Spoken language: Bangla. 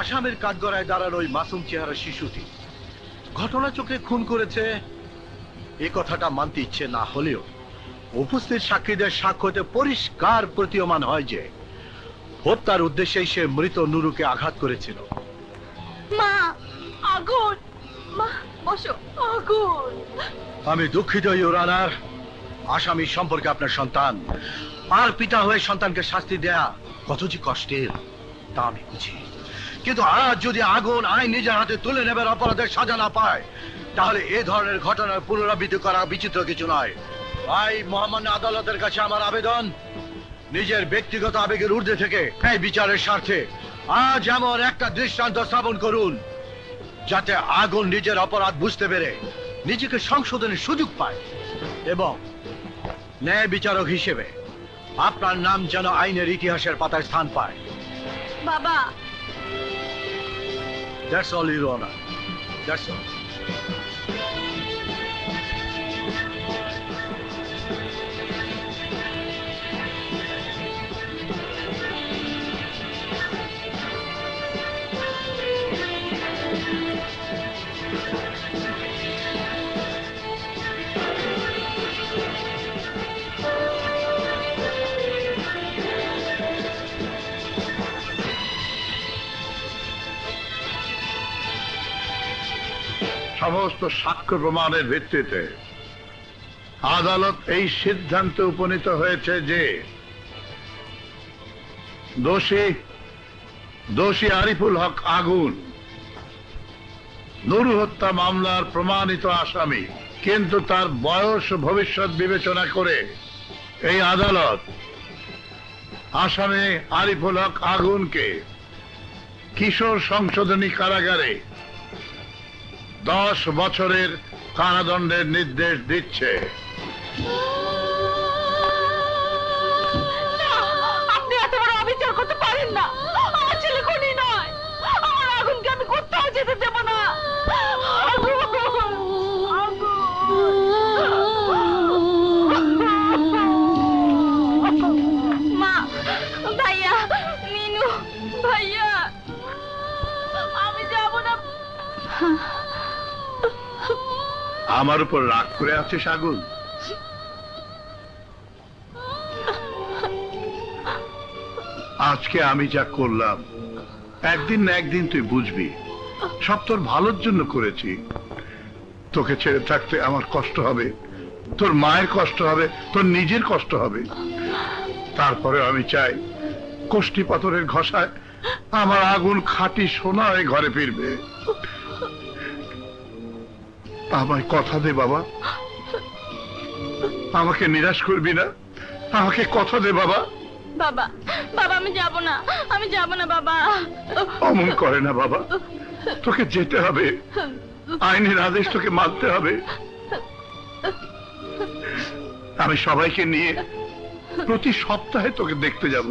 আসামের কাঠগড়ায় দাঁড়ানো ওই মাসুম চেহারা শিশুটি ঘটনা চোখে খুন করেছে এ কথাটা মানতে ইচ্ছে না হলেও উপস্থিত সাক্ষীদের সাক্ষ্যতে পরিষ্কার প্রতীয়মান হয় যে হত্যার উদ্দেশ্যেই সে মৃত নুরুকে আঘাত করেছিল। মা আগুন, মা বসো, আগুন। আমি দুঃখিত ইওর অনার, আসামি সম্পর্কে আপনার সন্তান আর পিতা হয়ে সন্তানকে শাস্তি দেয়া কত যে কষ্টের তা আমি বুঝি, কিন্তু আজ যদি আগুন আইন নিজের হাতে তুলে নেবার অপরাধের সাজা না পায় তাহলে এ ধরনের ঘটনার পুনরাবৃত্তি করা বিচিত্র কিছু নয়। তাই মহামান্য আদালতের কাছে আমার আবেদন, নিজের ব্যক্তিগত আবেগের ঊর্ধ্বে থেকে এই বিচারের স্বার্থে আজ এমন একটা দৃষ্টান্ত স্থাপন করুন যাতে আগুন নিজের অপরাধ বুঝতে পেরে নিজেকে সংশোধনের সুযোগ পায় এবং ন্যায় বিচারক হিসেবে আপনার নাম যেন আইনের ইতিহাসের পাতায় স্থান পায়। বাবা, That's all, Your Honor. That's all. সমস্ত সাক্ষ্য প্রমাণের ভিত্তিতে আদালত এই সিদ্ধান্তে উপনীত হয়েছে যে দোষী আরিফুল হক আগুন নুরু হত্যা মামলার প্রমাণিত আসামি, কিন্তু তার বয়স ভবিষ্যৎ বিবেচনা করে এই আদালত আসামি আরিফুল হক আগুনকে কিশোর সংশোধনী কারাগারে 10 বছরের কারাদণ্ডের নির্দেশ দিচ্ছে। আপনি এত বড় অবিচার করতে পারেন না। আমার ছেলে খুনি নয়, আমার আগুনকে আমি কোথাও যেতে দেব না। মা, ভাইয়া, মিনু, ভাইয়া, আমি যাব না। আমার উপর রাগ করে আছিস আগুন? আজকে আমি যা করলাম একদিন না একদিন তুই বুঝবি সব তোর ভালোর জন্য করেছি। তোকে ছেড়ে থাকতে আমার কষ্ট হবে, তোর মায়ের কষ্ট হবে, তোর নিজের কষ্ট হবে। তারপরে আমি চাই কোষ্ঠী পাথরের ঘষায় আমার আগুন খাঁটি সোনা হয়ে ঘরে ফিরবে। আমায় কথা দে বাবা, আমাকে নিরাশ করবি না, আমাকে কথা দে বাবা। বাবা, বাবা, আমি যাব না, আমি যাব না বাবা। অমন করে না বাবা, তোকে যেতে হবে, আইনের আদেশ তোকে মানতে হবে। আমি সবাইকে নিয়ে প্রতি সপ্তাহে তোকে দেখতে যাব।